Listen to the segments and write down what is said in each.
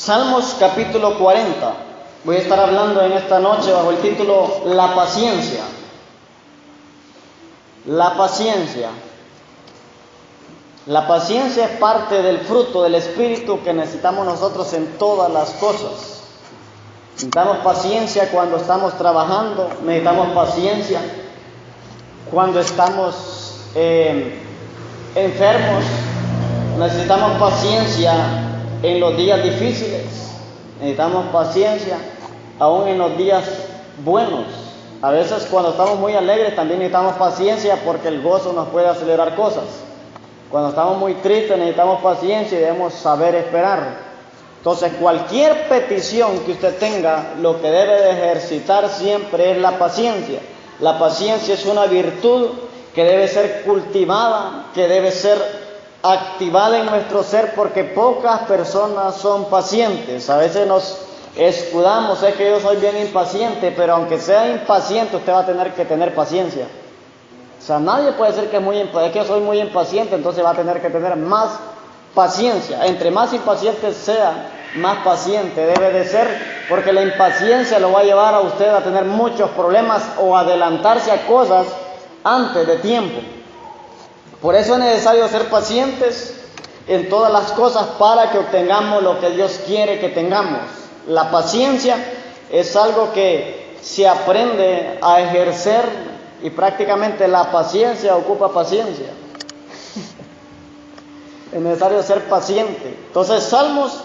Salmos capítulo 40. Voy a estar hablando en esta noche bajo el título La paciencia. La paciencia. La paciencia es parte del fruto del Espíritu que necesitamos nosotros en todas las cosas. Necesitamos paciencia cuando estamos trabajando, necesitamos paciencia cuando estamos enfermos, necesitamos paciencia en los días difíciles, necesitamos paciencia aún en los días buenos. A veces cuando estamos muy alegres también necesitamos paciencia porque el gozo nos puede acelerar cosas. Cuando estamos muy tristes necesitamos paciencia y debemos saber esperar. Entonces cualquier petición que usted tenga, lo que debe de ejercitar siempre es la paciencia. La paciencia es una virtud que debe ser cultivada, que debe ser activada en nuestro ser, porque pocas personas son pacientes. A veces nos escudamos, es que yo soy bien impaciente, pero aunque sea impaciente usted va a tener que tener paciencia. O sea, nadie puede decir que es que yo soy muy impaciente, entonces va a tener que tener más paciencia. Entre más impaciente sea, más paciente debe de ser, porque la impaciencia lo va a llevar a usted a tener muchos problemas o adelantarse a cosas antes de tiempo. Por eso es necesario ser pacientes en todas las cosas para que obtengamos lo que Dios quiere que tengamos. La paciencia es algo que se aprende a ejercer y prácticamente la paciencia ocupa paciencia. Es necesario ser paciente. Entonces, Salmos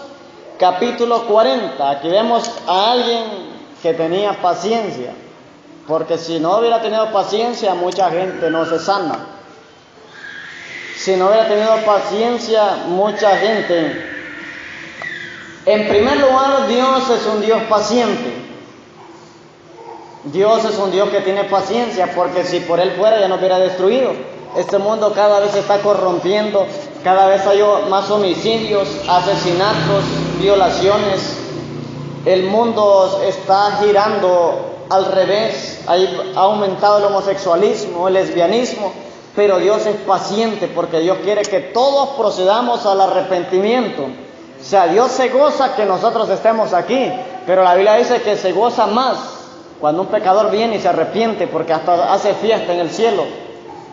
capítulo 40, aquí vemos a alguien que tenía paciencia, porque si no hubiera tenido paciencia, mucha gente no se sana. Si no hubiera tenido paciencia, mucha gente. En primer lugar, Dios es un Dios paciente. Dios es un Dios que tiene paciencia, porque si por Él fuera ya nos hubiera destruido. Este mundo cada vez se está corrompiendo, cada vez hay más homicidios, asesinatos, violaciones. El mundo está girando al revés, ha aumentado el homosexualismo, el lesbianismo, pero Dios es paciente porque Dios quiere que todos procedamos al arrepentimiento. O sea, Dios se goza que nosotros estemos aquí, pero la Biblia dice que se goza más cuando un pecador viene y se arrepiente, porque hasta hace fiesta en el cielo.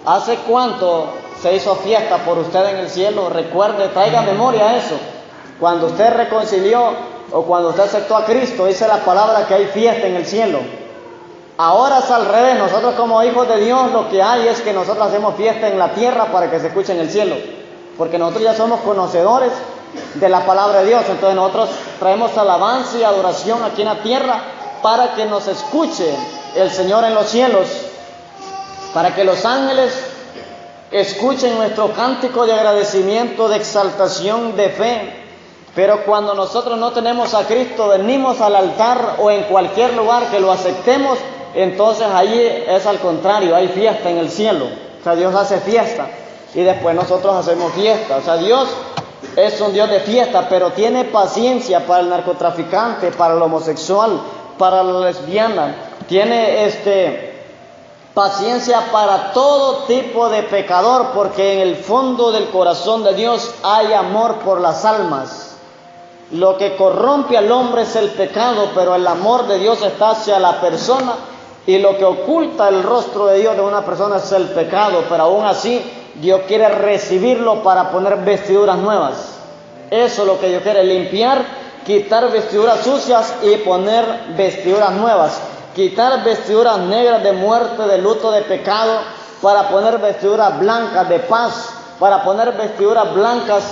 ¿Hace cuánto se hizo fiesta por usted en el cielo? Recuerde, traiga memoria a eso. Cuando usted reconcilió o cuando usted aceptó a Cristo, dice la palabra que hay fiesta en el cielo. Ahora es al revés. Nosotros como hijos de Dios lo que hay es que nosotros hacemos fiesta en la tierra para que se escuche en el cielo, porque nosotros ya somos conocedores de la palabra de Dios. Entonces nosotros traemos alabanza y adoración aquí en la tierra para que nos escuche el Señor en los cielos, para que los ángeles escuchen nuestro cántico de agradecimiento, de exaltación, de fe. Pero cuando nosotros no tenemos a Cristo, venimos al altar o en cualquier lugar que lo aceptemos, entonces allí es al contrario, hay fiesta en el cielo. O sea, Dios hace fiesta y después nosotros hacemos fiesta. O sea, Dios es un Dios de fiesta, pero tiene paciencia para el narcotraficante, para el homosexual, para la lesbiana. Tiene paciencia para todo tipo de pecador, porque en el fondo del corazón de Dios hay amor por las almas. Lo que corrompe al hombre es el pecado, pero el amor de Dios está hacia la persona, y lo que oculta el rostro de Dios de una persona es el pecado, pero aún así Dios quiere recibirlo para poner vestiduras nuevas. Eso es lo que Dios quiere, limpiar, quitar vestiduras sucias y poner vestiduras nuevas. Quitar vestiduras negras de muerte, de luto, de pecado, para poner vestiduras blancas de paz, para poner vestiduras blancas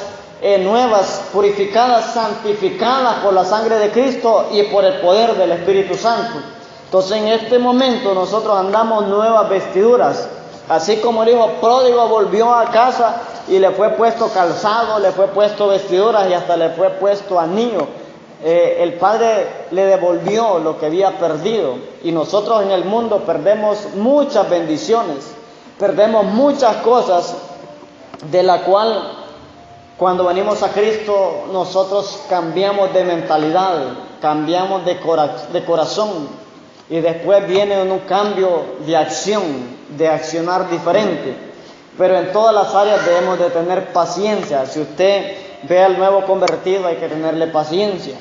nuevas, purificadas, santificadas por la sangre de Cristo y por el poder del Espíritu Santo. Entonces en este momento nosotros andamos nuevas vestiduras, así como el hijo pródigo volvió a casa y le fue puesto calzado, le fue puesto vestiduras y hasta le fue puesto anillo. El Padre le devolvió lo que había perdido, y nosotros en el mundo perdemos muchas bendiciones, perdemos muchas cosas, de la cual cuando venimos a Cristo nosotros cambiamos de mentalidad, cambiamos de corazón, y después viene un cambio de acción, de accionar diferente. Pero en todas las áreas debemos de tener paciencia. Si usted ve al nuevo convertido, hay que tenerle paciencia.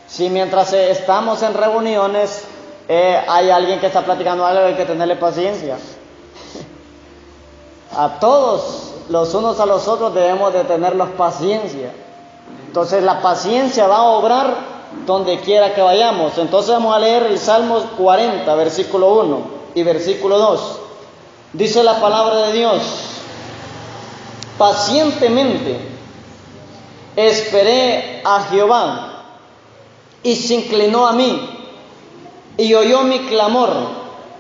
Si mientras estamos en reuniones hay alguien que está platicando algo, hay que tenerle paciencia. A todos, los unos a los otros, debemos de tenerlos paciencia. Entonces la paciencia va a obrar donde quiera que vayamos. Entonces vamos a leer el Salmo 40, versículo 1 y versículo 2. Dice la palabra de Dios: pacientemente esperé a Jehová, y se inclinó a mí, y oyó mi clamor,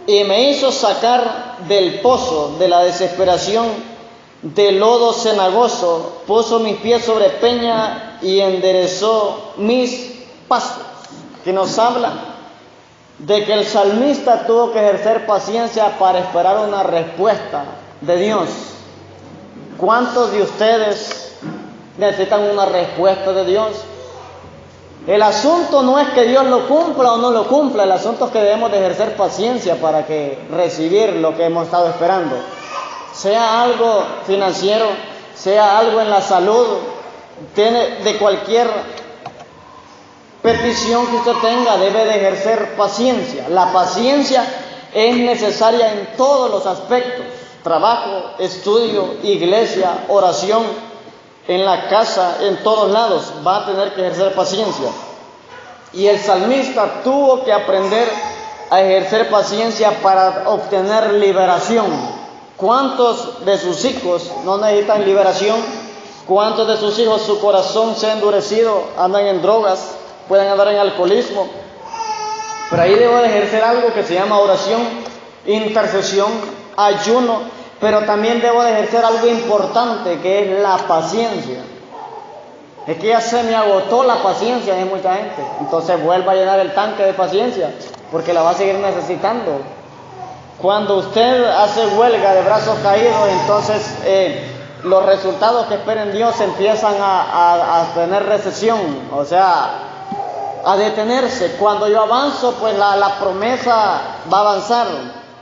y me hizo sacar del pozo de la desesperación, del lodo cenagoso. Puso mis pies sobre peña y enderezó mis pasos. Que nos habla de que el salmista tuvo que ejercer paciencia para esperar una respuesta de Dios. ¿Cuántos de ustedes necesitan una respuesta de Dios? El asunto no es que Dios lo cumpla o no lo cumpla, el asunto es que debemos de ejercer paciencia para que recibir lo que hemos estado esperando. Sea algo financiero, sea algo en la salud, de cualquier petición que usted tenga, debe de ejercer paciencia. La paciencia es necesaria en todos los aspectos: trabajo, estudio, iglesia, oración. En la casa, en todos lados, va a tener que ejercer paciencia. Y el salmista tuvo que aprender a ejercer paciencia para obtener liberación. ¿Cuántos de sus hijos no necesitan liberación? ¿Cuántos de sus hijos su corazón se ha endurecido, andan en drogas, pueden andar en alcoholismo? Pero ahí debo de ejercer algo que se llama oración, intercesión, ayuno. Pero también debo de ejercer algo importante, que es la paciencia. Es que ya se me agotó la paciencia de mucha gente. Entonces vuelva a llenar el tanque de paciencia, porque la va a seguir necesitando. Cuando usted hace huelga de brazos caídos, entonces los resultados que esperen Dios empiezan a tener recesión, o sea, a detenerse. Cuando yo avanzo, pues la promesa va a avanzar.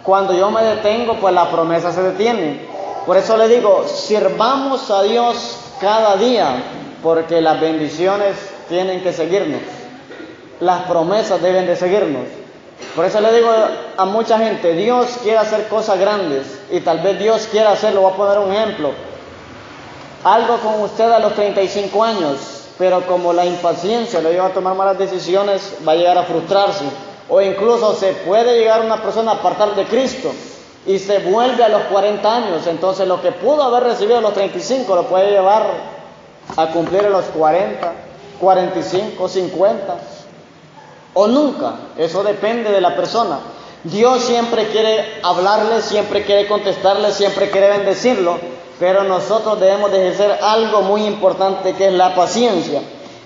Cuando yo me detengo, pues la promesa se detiene. Por eso le digo, sirvamos a Dios cada día, porque las bendiciones tienen que seguirnos. Las promesas deben de seguirnos. Por eso le digo a mucha gente, Dios quiere hacer cosas grandes, y tal vez Dios quiera hacerlo. Voy a poner un ejemplo. Algo con usted a los 35 años, pero como la impaciencia lo lleva a tomar malas decisiones, va a llegar a frustrarse. O incluso se puede llegar una persona a apartar de Cristo y se vuelve a los 40 años. Entonces lo que pudo haber recibido a los 35 lo puede llevar a cumplir a los 40, 45, 50 o nunca. Eso depende de la persona. Dios siempre quiere hablarle, siempre quiere contestarle, siempre quiere bendecirlo, pero nosotros debemos de ejercer algo muy importante, que es la paciencia.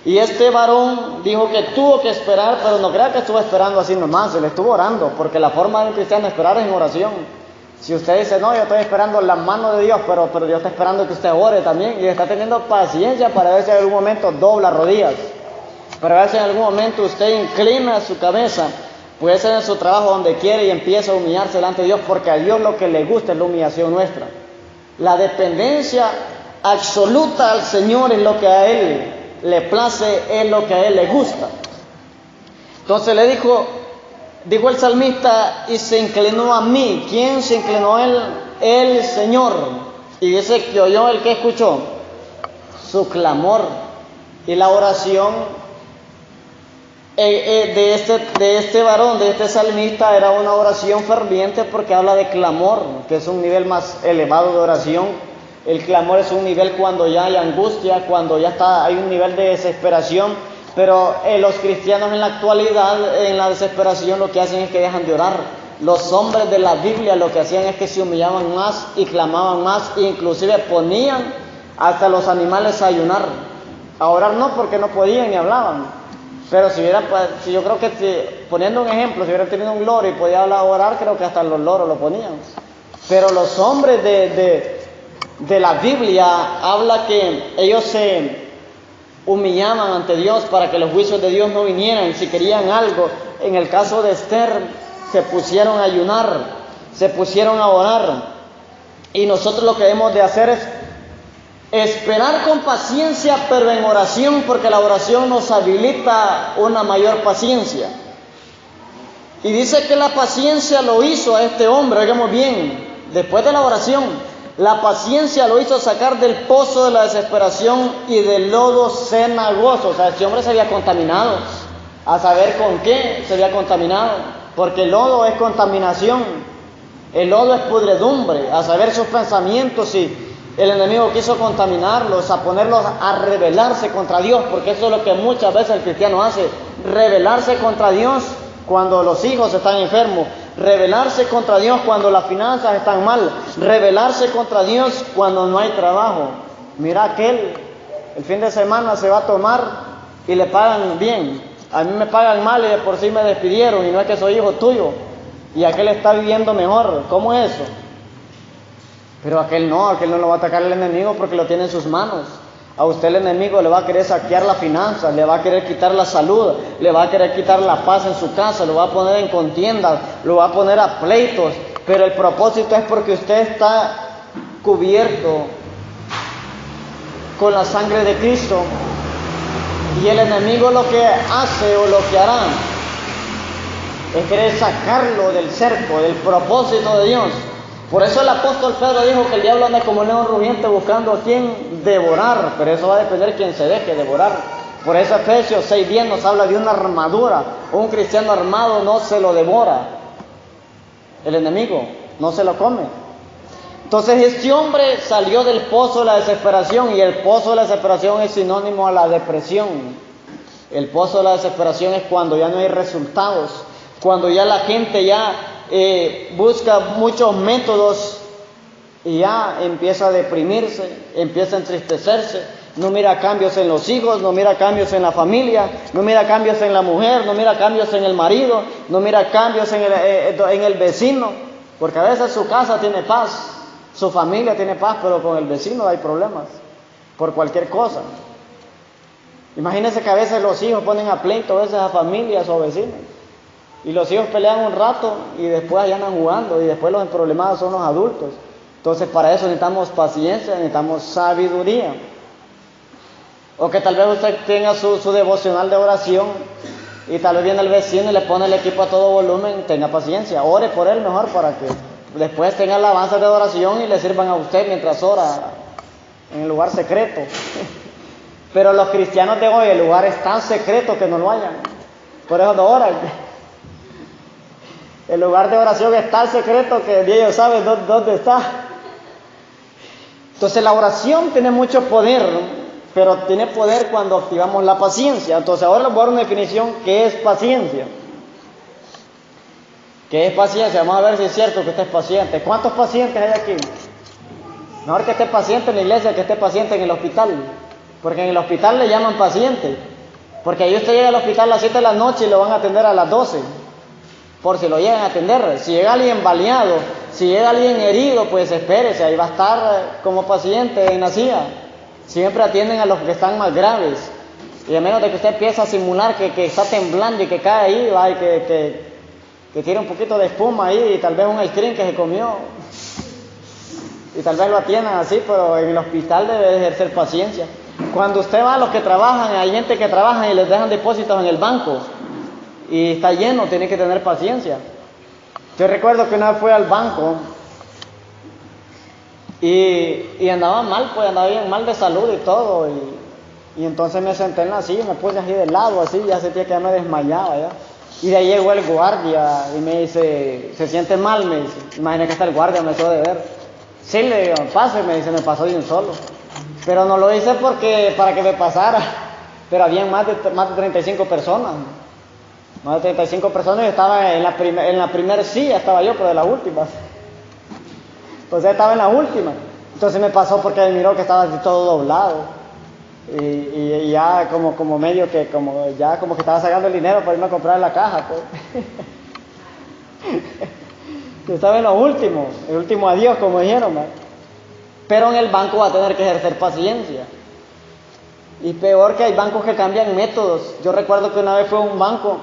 Y este varón dijo que tuvo que esperar, pero no crea que estuvo esperando así nomás, él estuvo orando, porque la forma de un cristiano esperar es en oración. Si usted dice, no, yo estoy esperando la mano de Dios, pero Dios está esperando que usted ore también, y está teniendo paciencia para ver si en algún momento dobla rodillas, para ver si en algún momento usted inclina su cabeza, puede ser en su trabajo, donde quiere, y empieza a humillarse delante de Dios, porque a Dios lo que le gusta es la humillación nuestra. La dependencia absoluta al Señor es lo que a Él le place, es lo que a Él le gusta. Entonces le dijo el salmista, y se inclinó a mí. ¿Quién se inclinó a Él? El Señor. Y dice que oyó el que escuchó su clamor. Y la oración de este varón, de este salmista, era una oración ferviente, porque habla de clamor, que es un nivel más elevado de oración. El clamor es un nivel cuando ya hay angustia, cuando ya hay un nivel de desesperación. Pero los cristianos en la actualidad, en la desesperación, lo que hacen es que dejan de orar. Los hombres de la Biblia lo que hacían es que se humillaban más y clamaban más, e inclusive ponían hasta los animales a ayunar. A orar no, porque no podían ni hablaban. Pero si yo creo que poniendo un ejemplo, si hubieran tenido un loro y podía orar, creo que hasta los loros lo ponían. Pero los hombres de la Biblia habla que ellos se humillaban ante Dios para que los juicios de Dios no vinieran. Si querían algo, en el caso de Esther, se pusieron a ayunar, se pusieron a orar. Y nosotros lo que debemos de hacer es Esperar con paciencia, pero en oración, porque la oración nos habilita una mayor paciencia. Y dice que la paciencia lo hizo a este hombre, oigamos bien, después de la oración, la paciencia lo hizo sacar del pozo de la desesperación y del lodo cenagoso. O sea, este hombre se había contaminado. A saber con qué se había contaminado, porque el lodo es contaminación, el lodo es pudredumbre, a saber sus pensamientos, y el enemigo quiso contaminarlos, a ponerlos a rebelarse contra Dios, porque eso es lo que muchas veces el cristiano hace, rebelarse contra Dios cuando los hijos están enfermos, rebelarse contra Dios cuando las finanzas están mal, rebelarse contra Dios cuando no hay trabajo. Mira aquel, el fin de semana se va a tomar y le pagan bien, a mí me pagan mal y de por sí me despidieron y no es que soy hijo tuyo, y aquel está viviendo mejor. ¿Cómo es eso? Pero aquel no lo va a atacar el enemigo porque lo tiene en sus manos. A usted el enemigo le va a querer saquear la finanza, le va a querer quitar la salud, le va a querer quitar la paz en su casa, lo va a poner en contiendas, lo va a poner a pleitos, pero el propósito es porque usted está cubierto con la sangre de Cristo, y el enemigo lo que hace o lo que hará es querer sacarlo del cerco, del propósito de Dios. Por eso el apóstol Pedro dijo que el diablo anda como león rugiente buscando a quien devorar, pero eso va a depender de quien se deje devorar. Por eso Efesios 6:10 nos habla de una armadura. Un cristiano armado no se lo devora, el enemigo no se lo come. Entonces este hombre salió del pozo de la desesperación, y el pozo de la desesperación es sinónimo a la depresión. El pozo de la desesperación es cuando ya no hay resultados, cuando ya la gente ya busca muchos métodos y ya empieza a deprimirse, empieza a entristecerse, no mira cambios en los hijos, no mira cambios en la familia, no mira cambios en la mujer, no mira cambios en el marido, no mira cambios en el vecino, porque a veces su casa tiene paz, su familia tiene paz, pero con el vecino hay problemas por cualquier cosa. Imagínense que a veces los hijos ponen a pleito, a veces a familias o vecinos. Y los hijos pelean un rato y después allá andan jugando, y después los problemados son los adultos. Entonces para eso necesitamos paciencia, necesitamos sabiduría. O que tal vez usted tenga su devocional de oración y tal vez viene el vecino y le pone el equipo a todo volumen. Tenga paciencia, ore por él mejor para que después tenga alabanzas de oración y le sirvan a usted mientras ora en el lugar secreto. Pero los cristianos de hoy, el lugar es tan secreto que no lo hayan, por eso no oran. El lugar de oración es tan secreto que ni ellos saben dónde está. Entonces la oración tiene mucho poder, pero tiene poder cuando activamos la paciencia. Entonces ahora les voy a dar una definición. ¿Qué es paciencia? ¿Qué es paciencia? Vamos a ver si es cierto que usted es paciente. ¿Cuántos pacientes hay aquí? Mejor que esté paciente en la iglesia que esté paciente en el hospital, porque en el hospital le llaman paciente, porque ahí usted llega al hospital a las 7 de la noche y lo van a atender a las 12. Por si lo llegan a atender. Si llega alguien baleado, si llega alguien herido, pues espérese, ahí va a estar como paciente en la silla. Siempre atienden a los que están más graves. Y a menos de que usted empiece a simular que está temblando y que cae ahí, va, y que tire un poquito de espuma ahí, y tal vez un ice cream que se comió. Y tal vez lo atiendan así, pero en el hospital debe ejercer paciencia. Cuando usted va a los que trabajan, hay gente que trabaja y les dejan depósitos en el banco y está lleno, tiene que tener paciencia. Yo recuerdo que una vez fui al banco y andaba mal, pues andaba bien mal de salud y todo, y entonces me senté en la silla y me puse así de lado, así, ya sentía que ya me desmayaba ya. Y de ahí llegó el guardia y me dice, ¿se siente mal? Me dice. Imagínate que está el guardia, me hizo de ver. Sí, le digo, pase, me dice, me pasó de un solo. Pero no lo hice para que me pasara, pero habían más de 35 personas. Más de 35 personas, y estaba en la primera silla, estaba yo, pero de las últimas. Entonces estaba en la última. Entonces me pasó porque me miró que estaba así todo doblado. Y ya como medio que, como que estaba sacando el dinero para irme a comprar en la caja, pues. Yo estaba en lo último, el último adiós, como dijeron, ¿verdad? Pero en el banco va a tener que ejercer paciencia. Y peor, que hay bancos que cambian métodos. Yo recuerdo que una vez fue a un banco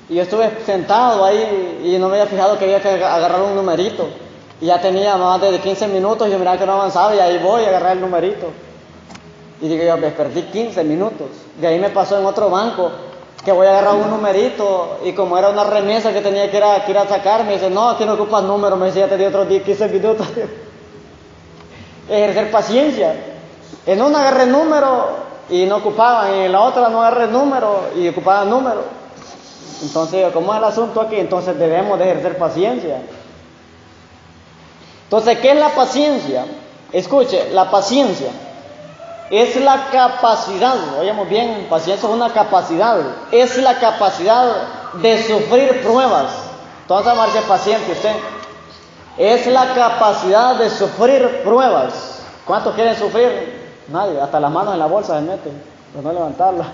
y yo estuve sentado ahí y no me había fijado que había que agarrar un numerito. Y ya tenía más de 15 minutos, yo miraba que no avanzaba y ahí voy a agarrar el numerito. Y digo yo, me perdí 15 minutos. De ahí me pasó en otro banco, que voy a agarrar un numerito y como era una remesa que tenía que ir a sacar, me dice, no, aquí no ocupas número, me decía, ya te di otros 10, 15 minutos. Ejercer paciencia. En una agarré número y no ocupaban, y en la otra no agarré número y ocupaban número. Entonces, ¿cómo es el asunto aquí? Entonces debemos de ejercer paciencia. Entonces, ¿qué es la paciencia? Escuche, la paciencia es la capacidad, oigamos bien, paciencia es una capacidad, es la capacidad de sufrir pruebas. Entonces, vamos a ser paciente usted. Es la capacidad de sufrir pruebas. ¿Cuántos quieren sufrir? Nadie, hasta las manos en la bolsa se meten, para no levantarla.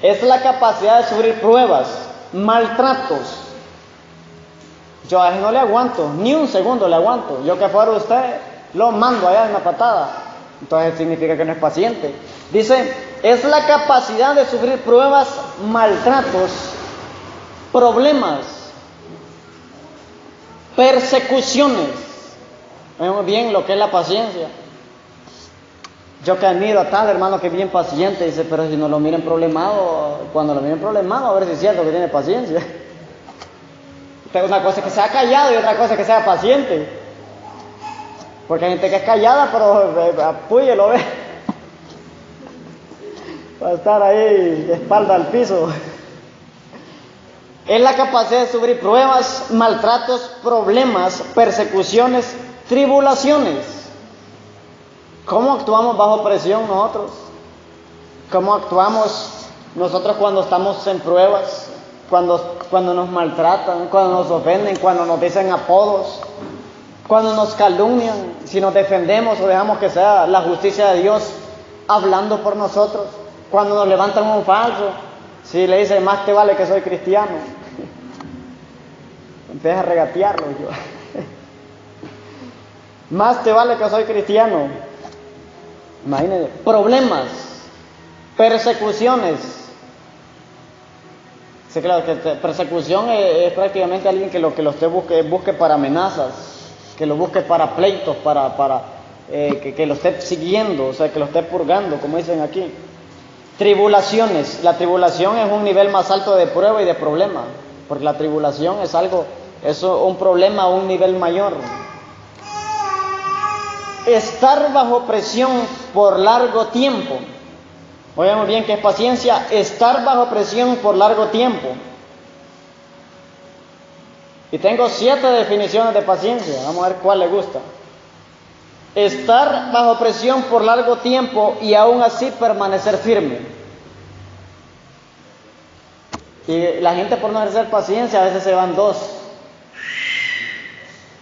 Es la capacidad de sufrir pruebas, maltratos. Yo a él no le aguanto, ni un segundo le aguanto. Yo que fuera usted, lo mando allá en una patada. Entonces significa que no es paciente. Dice, es la capacidad de sufrir pruebas, maltratos, problemas, persecuciones. Vemos bien lo que es la paciencia. Yo que admiro a tal hermano que es bien paciente, dice, pero si no lo miren problemado, cuando lo miren problemado, a ver si es cierto que tiene paciencia. Una cosa es que sea callado y otra cosa es que sea paciente. Porque hay gente que es callada, pero apuye, lo ve. Va a estar ahí de espalda al piso. Es la capacidad de sufrir pruebas, maltratos, problemas, persecuciones, tribulaciones. ¿Cómo actuamos bajo presión nosotros? ¿Cómo actuamos nosotros cuando estamos en pruebas? Cuando nos maltratan, cuando nos ofenden, cuando nos dicen apodos, cuando nos calumnian, si nos defendemos o dejamos que sea la justicia de Dios hablando por nosotros, cuando nos levantan un falso, si le dicen más te vale que soy cristiano, empieza a regatearlo yo. Más te vale que soy cristiano. Imagínense, problemas, persecuciones. Sí, claro, que persecución es prácticamente alguien que lo usted busque para amenazas, que lo busque para pleitos, que lo esté siguiendo, o sea, que lo esté purgando, como dicen aquí. Tribulaciones. La tribulación es un nivel más alto de prueba y de problema, porque la tribulación es un problema a un nivel mayor. Estar bajo presión por largo tiempo. Oigamos bien que es paciencia, estar bajo presión por largo tiempo. Y tengo 7 definiciones de paciencia, vamos a ver cuál le gusta. Estar bajo presión por largo tiempo y aún así permanecer firme. Y la gente por no ejercer paciencia a veces se van dos.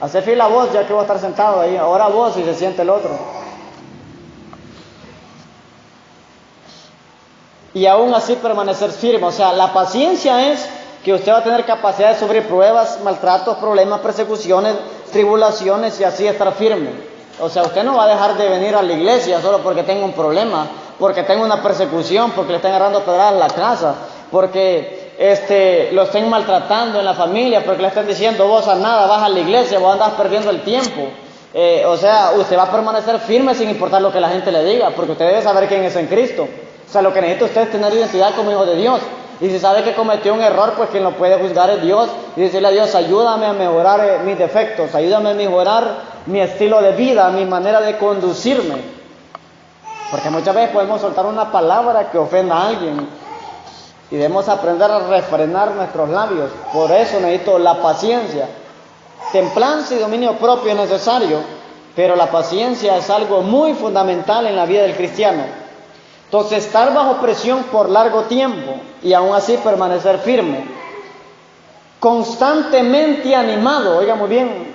Hace fila vos, ya que voy a estar sentado ahí, ahora vos y se siente el otro. Y aún así permanecer firme. O sea, la paciencia es que usted va a tener capacidad de sufrir pruebas, maltratos, problemas, persecuciones, tribulaciones y así estar firme. O sea, usted no va a dejar de venir a la iglesia solo porque tenga un problema, porque tenga una persecución, porque le estén agarrando pedradas en la casa, porque lo estén maltratando en la familia, porque le estén diciendo vos a nada, vas a la iglesia, vos andás perdiendo el tiempo. O sea, usted va a permanecer firme sin importar lo que la gente le diga, porque usted debe saber quién es en Cristo. O sea, lo que necesita usted es tener identidad como hijo de Dios. Y si sabe que cometió un error, pues quien lo puede juzgar es Dios. Y decirle a Dios, ayúdame a mejorar mis defectos, ayúdame a mejorar mi estilo de vida, mi manera de conducirme. Porque muchas veces podemos soltar una palabra que ofenda a alguien. Y debemos aprender a refrenar nuestros labios. Por eso necesito la paciencia. Templanza y dominio propio es necesario, pero la paciencia es algo muy fundamental en la vida del cristiano. Entonces, estar bajo presión por largo tiempo y aún así permanecer firme. Constantemente animado, oiga muy bien,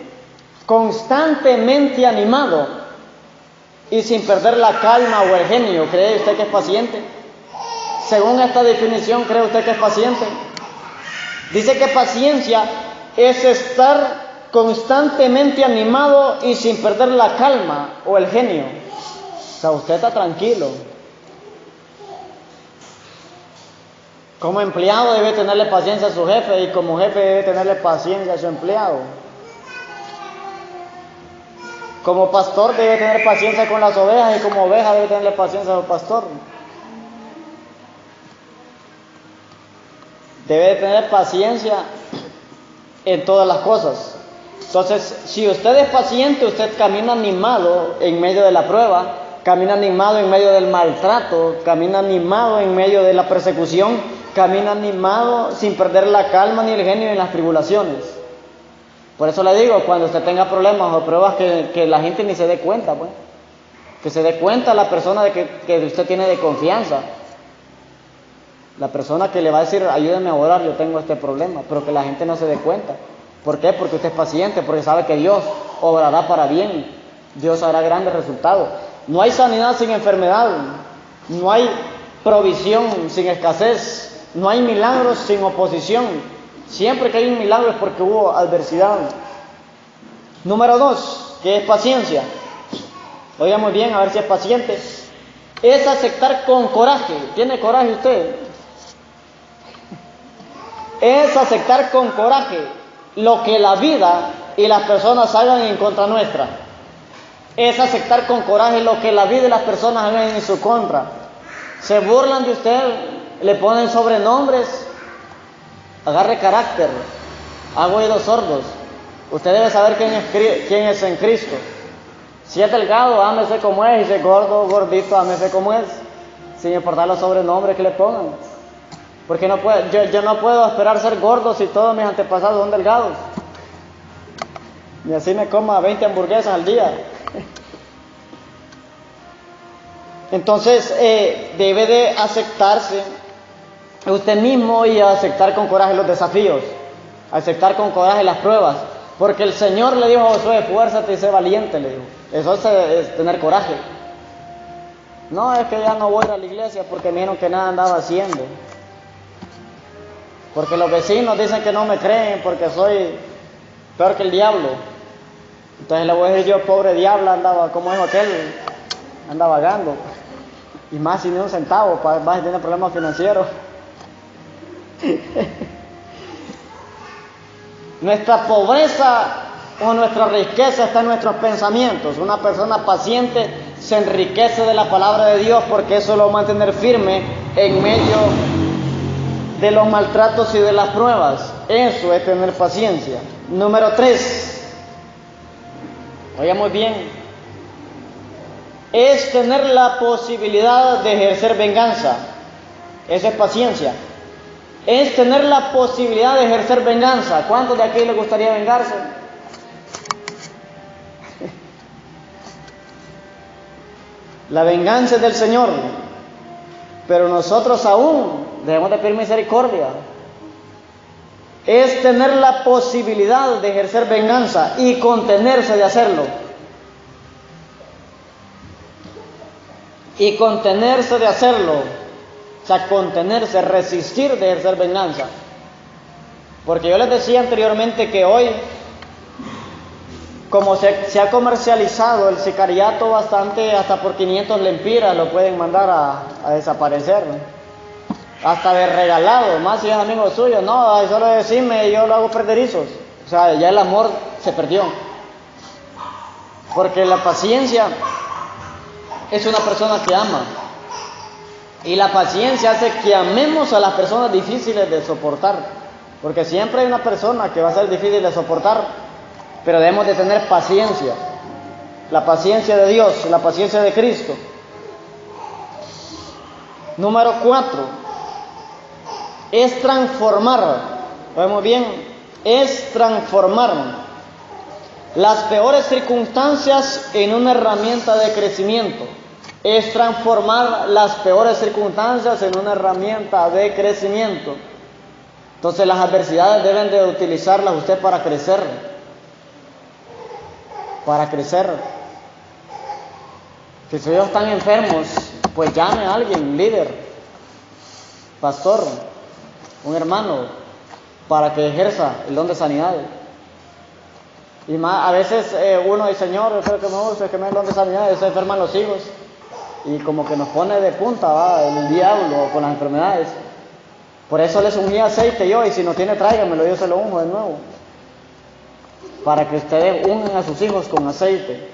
constantemente animado y sin perder la calma o el genio. ¿Cree usted que es paciente? Según esta definición, ¿cree usted que es paciente? Dice que paciencia es estar constantemente animado y sin perder la calma o el genio. O sea, usted está tranquilo. Como empleado debe tenerle paciencia a su jefe y como jefe debe tenerle paciencia a su empleado. Como pastor debe tener paciencia con las ovejas y como oveja debe tenerle paciencia al pastor. Debe tener paciencia en todas las cosas. Entonces, si usted es paciente, usted camina animado en medio de la prueba, camina animado en medio del maltrato, camina animado en medio de la persecución, camina animado sin perder la calma ni el genio en las tribulaciones. Por eso le digo, cuando usted tenga problemas o pruebas que la gente ni se dé cuenta, pues, que se dé cuenta la persona que usted tiene de confianza. La persona que le va a decir, ayúdeme a orar, yo tengo este problema, pero que la gente no se dé cuenta. ¿Por qué? Porque usted es paciente, porque sabe que Dios obrará para bien. Dios hará grandes resultados. No hay sanidad sin enfermedad, no hay provisión sin escasez, no hay milagros sin oposición. Siempre que hay un milagro es porque hubo adversidad. Número 2, que es paciencia. Oiga muy bien, a ver si es paciente. Es aceptar con coraje. ¿Tiene coraje usted? Es aceptar con coraje lo que la vida y las personas hagan en contra nuestra. Es aceptar con coraje lo que la vida y las personas hagan en su contra. Se burlan de usted, le ponen sobrenombres. Agarre carácter, haga oídos sordos. Usted debe saber quién es en Cristo. Si es delgado, ámese como es. Y si es gordo, gordito, ámese como es. Sin importar los sobrenombres que le pongan. Porque yo no puedo esperar ser gordo si todos mis antepasados son delgados. Y así me coma 20 hamburguesas al día. Entonces debe de aceptarse usted mismo y aceptar con coraje los desafíos. Aceptar con coraje las pruebas. Porque el Señor le dijo a Josué, esfuérzate y sé valiente, le dijo. Eso es tener coraje. No, es que ya no voy a ir a la iglesia porque me dijeron que nada andaba haciendo. Porque los vecinos dicen que no me creen porque soy peor que el diablo. Entonces le voy a decir yo, pobre diablo, andaba, como dijo aquel, anda vagando. Y más sin ni un centavo, más si tiene problemas financieros. Nuestra pobreza o nuestra riqueza está en nuestros pensamientos. Una persona paciente se enriquece de la palabra de Dios porque eso lo va a mantener firme en medio de los maltratos y de las pruebas. Eso es tener paciencia. Número 3, oiga muy bien, es tener la posibilidad de ejercer venganza. Eso es paciencia. Es tener la posibilidad de ejercer venganza. ¿Cuántos de aquí les gustaría vengarse? La venganza es del Señor, pero nosotros aún debemos de pedir misericordia. Es tener la posibilidad de ejercer venganza y contenerse de hacerlo. Y contenerse de hacerlo. O sea, contenerse, resistir de ejercer venganza. Porque yo les decía anteriormente que hoy, como se ha comercializado el sicariato bastante, hasta por 500 lempiras lo pueden mandar a desaparecer, ¿no? Hasta de regalado, más si es amigo suyo. No, solo decirme, yo lo hago perderizos. O sea, ya el amor se perdió. Porque la paciencia es una persona que ama. Y la paciencia hace que amemos a las personas difíciles de soportar. Porque siempre hay una persona que va a ser difícil de soportar, pero debemos de tener paciencia. La paciencia de Dios, la paciencia de Cristo. Número 4, es transformar. Vemos bien, es transformar las peores circunstancias en una herramienta de crecimiento. Es transformar las peores circunstancias en una herramienta de crecimiento. Entonces las adversidades deben de utilizarlas usted para crecer. Para crecer. Que si ellos están enfermos, pues llame a alguien, líder, pastor, un hermano, para que ejerza el don de sanidad. Y más, a veces uno dice, Señor, yo creo que me gusta, que me dé el don de sanidad, se enferman los hijos. Y como que nos pone de punta, el diablo con las enfermedades. Por eso les ungí aceite yo, y si no tiene, tráigamelo, yo se lo unjo de nuevo. Para que ustedes unjan a sus hijos con aceite.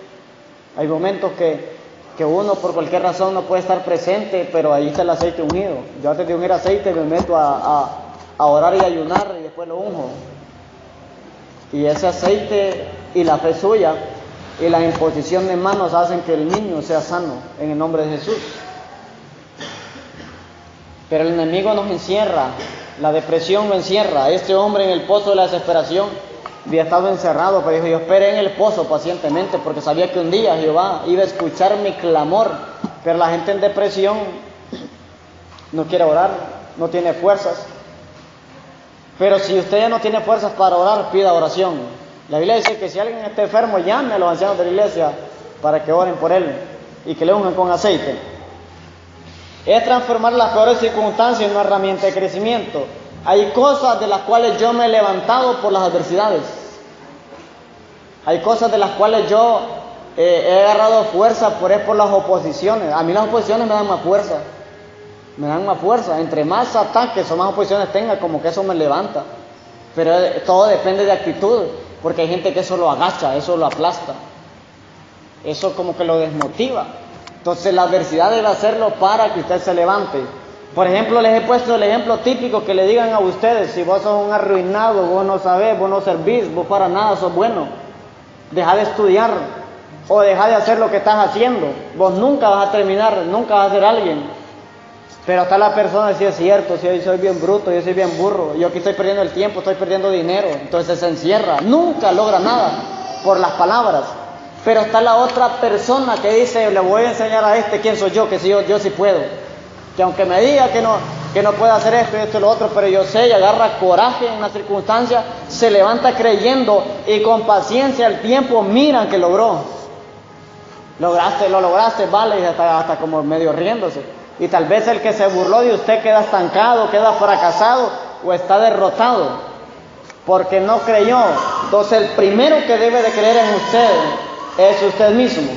Hay momentos que uno por cualquier razón no puede estar presente, pero ahí está el aceite ungido. Yo antes de ungir aceite me meto a orar y ayunar y después lo unjo. Y ese aceite y la fe suya y la imposición de manos hacen que el niño sea sano en el nombre de Jesús. Pero el enemigo nos encierra, la depresión lo encierra. Este hombre en el pozo de la desesperación había estado encerrado, pero dijo: yo esperé en el pozo pacientemente porque sabía que un día Jehová iba a escuchar mi clamor. Pero la gente en depresión no quiere orar, no tiene fuerzas. Pero si usted ya no tiene fuerzas para orar, pida oración. La Biblia dice que si alguien está enfermo, llame a los ancianos de la iglesia para que oren por él y que le unjan con aceite. Es transformar las peores circunstancias en una herramienta de crecimiento. Hay cosas de las cuales yo me he levantado por las adversidades. Hay cosas de las cuales yo he agarrado fuerza por las oposiciones. A mí las oposiciones me dan más fuerza. Me dan más fuerza. Entre más ataques o más oposiciones tenga, como que eso me levanta. Pero todo depende de actitud. Porque hay gente que eso lo agacha, eso lo aplasta. Eso como que lo desmotiva. Entonces la adversidad debe hacerlo para que usted se levante. Por ejemplo, les he puesto el ejemplo típico que le digan a ustedes: si vos sos un arruinado, vos no sabés, vos no servís, vos para nada sos bueno, deja de estudiar o deja de hacer lo que estás haciendo, vos nunca vas a terminar, nunca vas a ser alguien. Pero está la persona: si es cierto, si yo soy bien bruto, yo soy bien burro, yo aquí estoy perdiendo el tiempo, estoy perdiendo dinero. Entonces se encierra, nunca logra nada por las palabras. Pero está la otra persona que dice: le voy a enseñar a este quién soy yo, que si yo sí puedo. Que aunque me diga que no puede hacer esto y esto y lo otro, pero yo sé, y agarra coraje en una circunstancia, se levanta creyendo y con paciencia el tiempo miran que logró. Lo lograste, vale, y hasta como medio riéndose. Y tal vez el que se burló de usted queda estancado, queda fracasado o está derrotado porque no creyó. Entonces el primero que debe de creer en usted es usted mismo.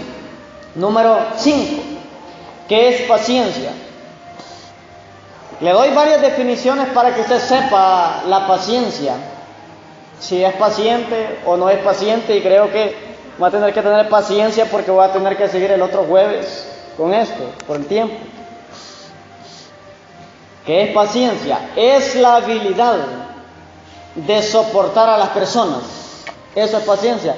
Número 5, ¿qué es paciencia? Le doy varias definiciones para que usted sepa la paciencia, si es paciente o no es paciente, y creo que voy a tener que tener paciencia porque voy a tener que seguir el otro jueves con esto, por el tiempo. ¿Qué es paciencia? Es la habilidad de soportar a las personas. Eso es paciencia.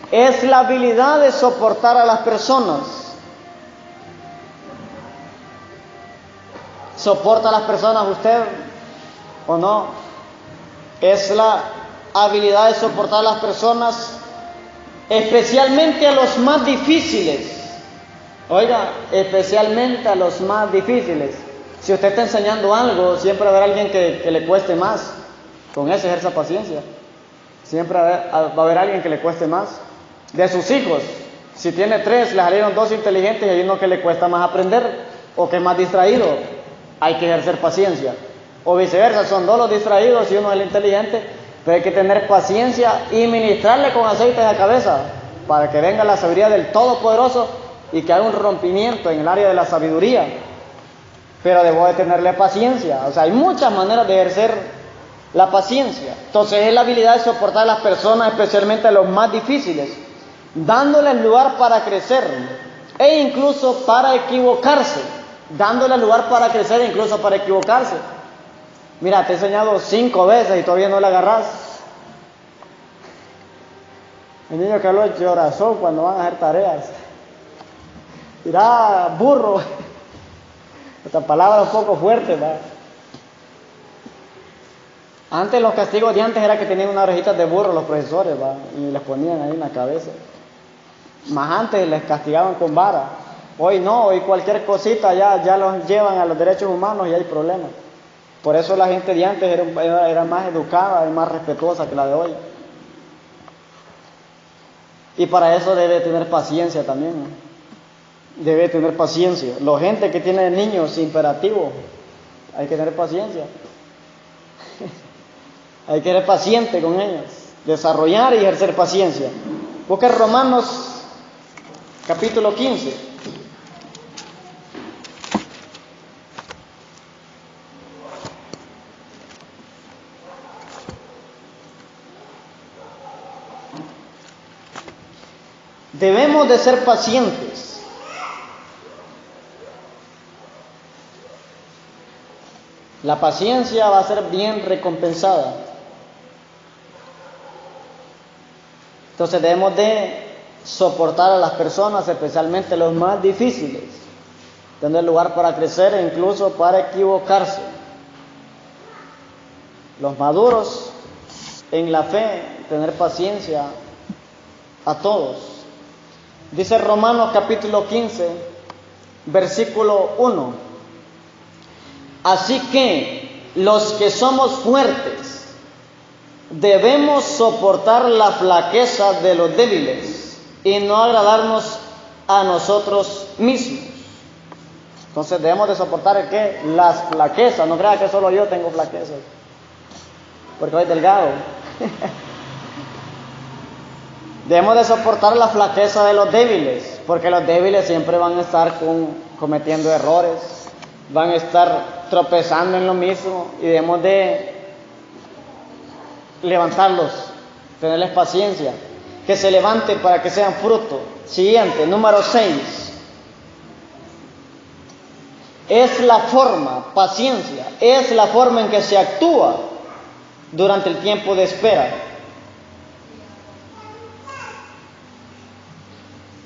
Es la habilidad de soportar a las personas. ¿Soporta a las personas usted o no? Es la habilidad de soportar a las personas, especialmente a los más difíciles. Oiga, especialmente a los más difíciles. Si usted está enseñando algo, siempre va a haber alguien que le cueste más. Con eso ejerza paciencia. Siempre va a haber alguien que le cueste más. De sus hijos, si tiene 3, le salieron 2 inteligentes y hay uno que le cuesta más aprender o que es más distraído. Hay que ejercer paciencia. O viceversa, son 2 los distraídos y uno es el inteligente, pero hay que tener paciencia y ministrarle con aceite de la cabeza para que venga la sabiduría del Todopoderoso y que haga un rompimiento en el área de la sabiduría. Pero debo de tenerle paciencia. O sea, hay muchas maneras de ejercer la paciencia. Entonces es la habilidad de soportar a las personas, especialmente a los más difíciles, dándoles lugar para crecer e incluso para equivocarse. Dándoles lugar para crecer e incluso para equivocarse. Mira, te he enseñado 5 veces y todavía no le agarras. El niño que habló de llorazón cuando van a hacer tareas. Mira, burro. Esta palabra es un poco fuerte, ¿verdad? Antes los castigos de antes era que tenían unas orejitas de burro los profesores, ¿verdad? Y les ponían ahí en la cabeza. Más antes les castigaban con vara. Hoy no, hoy cualquier cosita ya los llevan a los derechos humanos y hay problemas. Por eso la gente de antes era más educada y más respetuosa que la de hoy. Y para eso debe tener paciencia también, ¿no? Debe tener paciencia. La gente que tiene niños imperativos, hay que tener paciencia. Hay que ser paciente con ellos, desarrollar y ejercer paciencia. Busca Romanos capítulo 15. Debemos de ser pacientes. La paciencia va a ser bien recompensada. Entonces debemos de soportar a las personas, especialmente los más difíciles, tener lugar para crecer e incluso para equivocarse. Los maduros en la fe, tener paciencia a todos. Dice Romanos capítulo 15, versículo 1. Así que los que somos fuertes debemos soportar la flaqueza de los débiles y no agradarnos a nosotros mismos. Entonces debemos de soportar ¿el qué? Las flaquezas. No crea que solo yo tengo flaquezas, porque soy delgado. Debemos de soportar la flaqueza de los débiles, porque los débiles siempre van a estar cometiendo errores, van a estar tropezando en lo mismo, y debemos de levantarlos, tenerles paciencia, que se levanten para que sean fruto. Siguiente, número 6. Es la forma, paciencia, es la forma en que se actúa durante el tiempo de espera.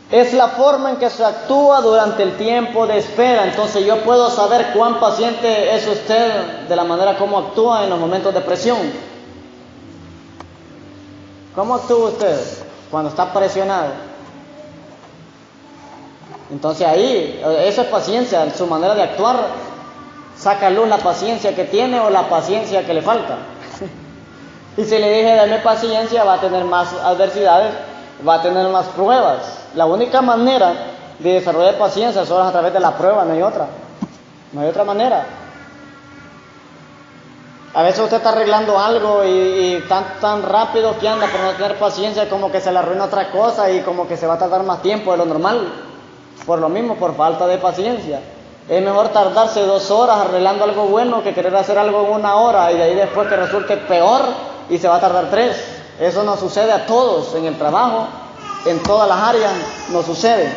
Es la forma en que se actúa durante el tiempo de espera. Entonces yo puedo saber cuán paciente es usted de la manera como actúa en los momentos de presión. ¿Cómo actúa usted cuando está presionado? Entonces ahí, esa es paciencia, su manera de actuar saca a luz la paciencia que tiene o la paciencia que le falta. Y si le dije dame paciencia, va a tener más adversidades, va a tener más pruebas. La única manera de desarrollar paciencia solo es a través de la prueba, no hay otra. No hay otra manera. A veces usted está arreglando algo y tan rápido que anda por no tener paciencia, como que se le arruina otra cosa y como que se va a tardar más tiempo de lo normal. Por lo mismo, por falta de paciencia. Es mejor tardarse 2 horas arreglando algo bueno que querer hacer algo en 1 hora y de ahí después que resulte peor y se va a tardar 3. Eso nos sucede a todos en el trabajo, en todas las áreas nos sucede.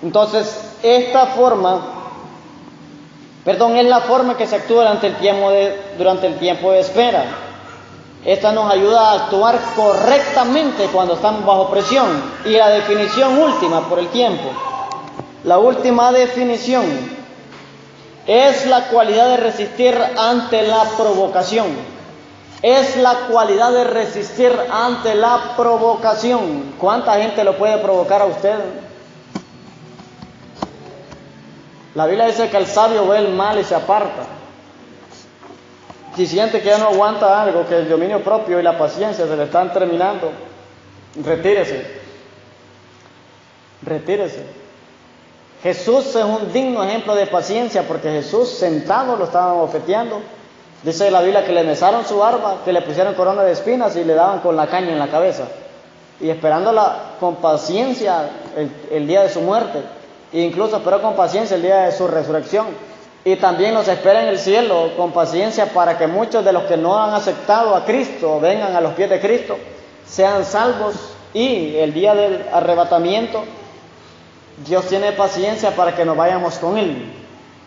Entonces, es la forma que se actúa durante el tiempo de espera. Esta nos ayuda a actuar correctamente cuando estamos bajo presión. Y la definición última por el tiempo. La última definición es la cualidad de resistir ante la provocación. Es la cualidad de resistir ante la provocación. ¿Cuánta gente lo puede provocar a usted? La Biblia dice que el sabio ve el mal y se aparta. Si siente que ya no aguanta algo, que el dominio propio y la paciencia se le están terminando, retírese. Retírese. Jesús es un digno ejemplo de paciencia, porque Jesús sentado lo estaban bofeteando. Dice la Biblia que le mesaron su barba, que le pusieron corona de espinas y le daban con la caña en la cabeza. Y esperándola con paciencia el día de su muerte. E incluso esperó con paciencia el día de su resurrección. Y también nos espera en el cielo con paciencia para que muchos de los que no han aceptado a Cristo vengan a los pies de Cristo, sean salvos, y el día del arrebatamiento Dios tiene paciencia para que nos vayamos con Él,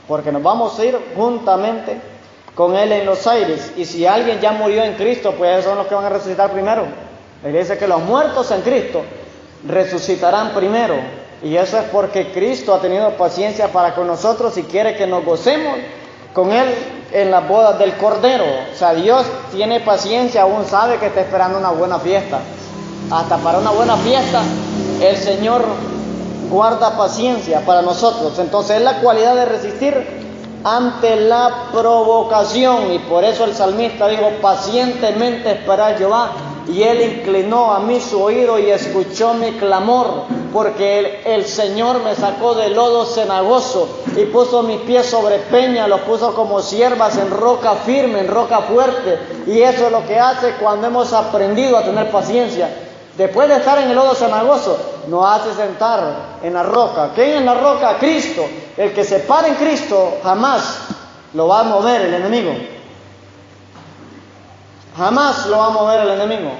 porque nos vamos a ir juntamente con Él en los aires. Y si alguien ya murió en Cristo, pues esos son los que van a resucitar primero. Él dice que los muertos en Cristo resucitarán primero. Y eso es porque Cristo ha tenido paciencia para con nosotros y quiere que nos gocemos con Él en las bodas del Cordero. O sea, Dios tiene paciencia, aún sabe que está esperando una buena fiesta. Hasta para una buena fiesta, el Señor guarda paciencia para nosotros. Entonces es la cualidad de resistir ante la provocación. Y por eso el salmista dijo: pacientemente esperad a Jehová, y Él inclinó a mí su oído y escuchó mi clamor, porque el Señor me sacó del lodo cenagoso y puso mis pies sobre peña, los puso como siervas en roca firme, en roca fuerte. Y eso es lo que hace cuando hemos aprendido a tener paciencia. Después de estar en el lodo cenagoso, nos hace sentar en la roca. ¿Quién es la roca? Cristo. El que se para en Cristo jamás lo va a mover el enemigo. Jamás lo va a mover el enemigo.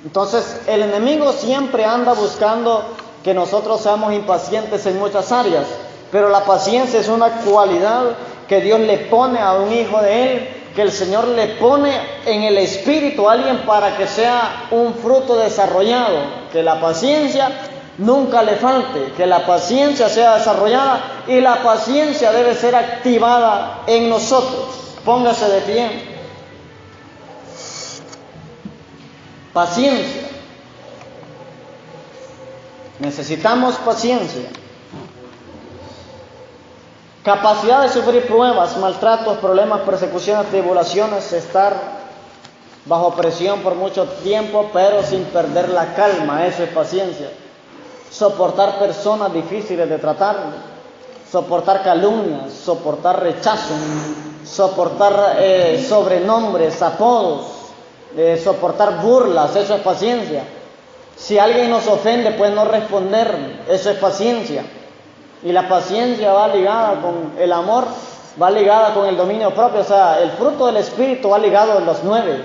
Entonces, el enemigo siempre anda buscando que nosotros seamos impacientes en muchas áreas, pero la paciencia es una cualidad que Dios le pone a un hijo de Él, que el Señor le pone en el espíritu a alguien para que sea un fruto desarrollado, que la paciencia nunca le falte, que la paciencia sea desarrollada y la paciencia debe ser activada en nosotros. Póngase de pie. Paciencia. Necesitamos paciencia. Capacidad de sufrir pruebas, maltratos, problemas, persecuciones, tribulaciones, estar bajo presión por mucho tiempo, pero sin perder la calma. Eso es paciencia. Soportar personas difíciles de tratar, soportar calumnias, soportar rechazo, soportar sobrenombres, apodos, soportar burlas. Eso es paciencia. Si alguien nos ofende, pues no responder. Eso es paciencia. Y la paciencia va ligada con el amor, va ligada con el dominio propio. O sea, el fruto del Espíritu va ligado a los 9.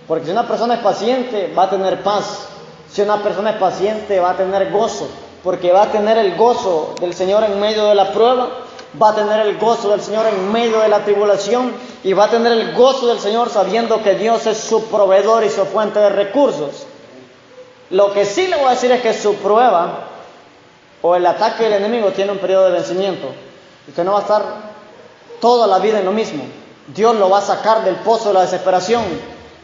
Porque si una persona es paciente, va a tener paz. Si una persona es paciente, va a tener gozo. Porque va a tener el gozo del Señor en medio de la prueba, va a tener el gozo del Señor en medio de la tribulación, y va a tener el gozo del Señor sabiendo que Dios es su proveedor y su fuente de recursos. Lo que sí le voy a decir es que su prueba o el ataque del enemigo tiene un periodo de vencimiento. Usted no va a estar toda la vida en lo mismo. Dios lo va a sacar del pozo de la desesperación,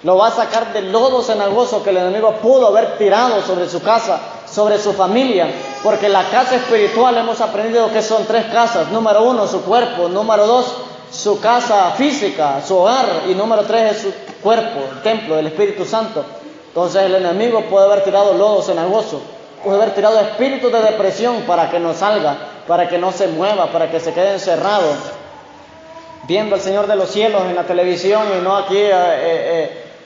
lo va a sacar del lodo cenagoso que el enemigo pudo haber tirado sobre su casa, sobre su familia, porque la casa espiritual hemos aprendido que son 3 casas. Número 1, su cuerpo. Número 2, su casa física, su hogar. Y número 3 es su cuerpo, el templo del Espíritu Santo. Entonces el enemigo puede haber tirado lodo cenagoso, puede haber tirado espíritus de depresión para que no salga, para que no se mueva, para que se quede encerrado, viendo al Señor de los cielos en la televisión y no aquí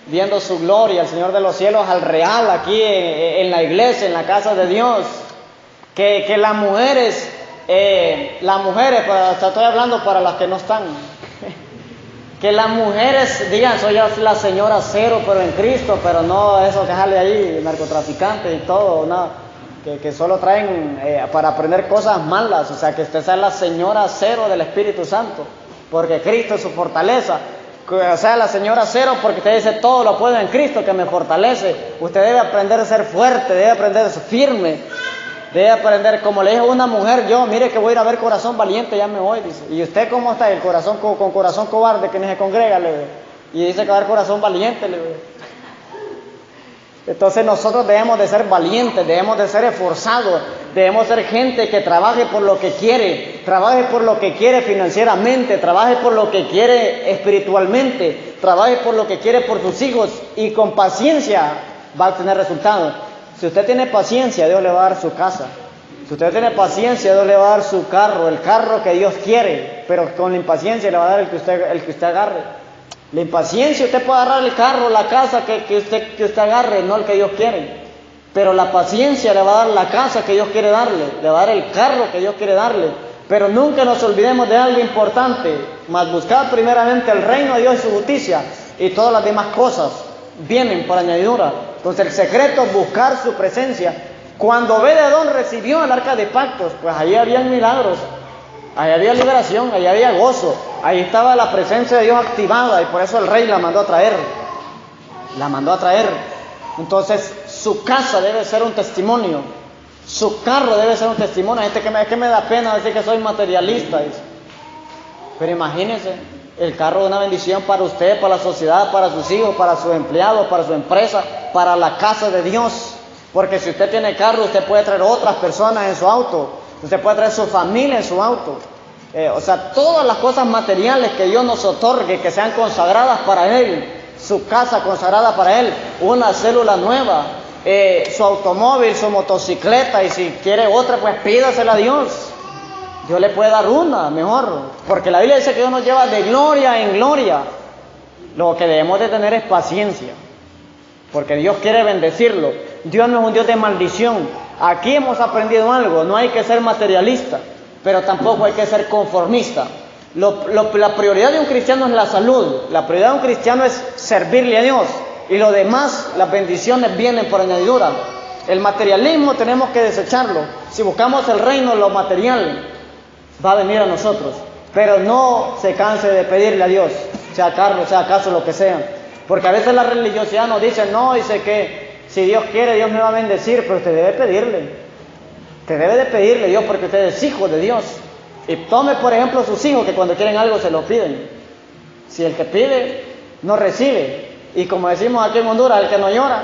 viendo su gloria, el Señor de los cielos al real, aquí en la iglesia, en la casa de Dios. Que las mujeres, estoy hablando para las que no están, que las mujeres digan: soy la señora cero, pero en Cristo, pero no eso que sale ahí, narcotraficantes y todo, no, que solo traen para aprender cosas malas. O sea, que usted sea la señora cero del Espíritu Santo, porque Cristo es su fortaleza. O sea, la señora cero porque usted dice: todo lo puedo en Cristo que me fortalece. Usted debe aprender a ser fuerte, debe aprender a ser firme, debe aprender, como le dijo una mujer: yo, mire que voy a ir a ver Corazón Valiente, ya me voy, dice. ¿Y usted cómo está? El corazón con corazón cobarde que ni se congrega, le digo. Y dice que va a ver Corazón Valiente, le digo. Entonces nosotros debemos de ser valientes, debemos de ser esforzados, debemos ser gente que trabaje por lo que quiere, trabaje por lo que quiere financieramente, trabaje por lo que quiere espiritualmente, trabaje por lo que quiere por sus hijos, y con paciencia va a tener resultados. Si usted tiene paciencia, Dios le va a dar su casa. Si usted tiene paciencia, Dios le va a dar su carro, el carro que Dios quiere, pero con la impaciencia le va a dar el que usted agarre. La impaciencia, usted puede agarrar el carro, la casa que usted agarre, no el que Dios quiere. Pero la paciencia le va a dar la casa que Dios quiere darle, le va a dar el carro que Dios quiere darle. Pero nunca nos olvidemos de algo importante: mas buscad primeramente el reino de Dios y su justicia, y todas las demás cosas vienen por añadidura. Entonces el secreto es buscar su presencia. Cuando Obed-Edom recibió el arca de pactos, pues allí había milagros, ahí había liberación, ahí había gozo, ahí estaba la presencia de Dios activada, y por eso el rey la mandó a traer. Entonces su casa debe ser un testimonio, su carro debe ser un testimonio. Hay gente que me da pena decir que soy materialista, dice. Pero imagínense, el carro es una bendición para usted, para la sociedad, para sus hijos, para sus empleados, para su empresa, para la casa de Dios. Porque si usted tiene carro, usted puede traer otras personas en su auto, usted puede traer su familia en su auto. O sea, todas las cosas materiales que Dios nos otorgue, que sean consagradas para Él, su casa consagrada para Él, una célula nueva, su automóvil, su motocicleta, y si quiere otra, pues pídasela a Dios. Dios le puede dar una mejor, porque la Biblia dice que Dios nos lleva de gloria en gloria. Lo que debemos de tener es paciencia, porque Dios quiere bendecirlo. Dios no es un Dios de maldición. Aquí hemos aprendido algo: no hay que ser materialista, pero tampoco hay que ser conformista. La prioridad de un cristiano es la salud, la prioridad de un cristiano es servirle a Dios, y lo demás, las bendiciones vienen por añadidura. El materialismo tenemos que desecharlo. Si buscamos el reino, lo material va a venir a nosotros, pero no se canse de pedirle a Dios, sea carro, sea caso, lo que sea, porque a veces la religiosidad nos dice, no, dice que si Dios quiere, Dios me va a bendecir, pero usted debe pedirle, usted debe de pedirle a Dios porque usted es hijo de Dios. Y tome por ejemplo sus hijos que cuando quieren algo se lo piden. Si el que pide no recibe, y como decimos aquí en Honduras, el que no llora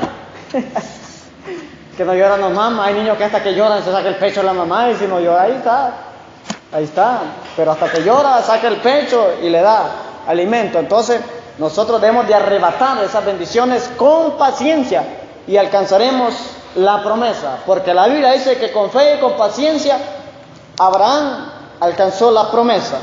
que no llora no mama. Hay niños que hasta que lloran se saca el pecho de la mamá, y si no llora ahí está, pero hasta que llora saca el pecho y le da alimento. Entonces nosotros debemos de arrebatar esas bendiciones con paciencia y alcanzaremos la promesa, porque la Biblia dice que con fe y con paciencia Abraham alcanzó la promesa.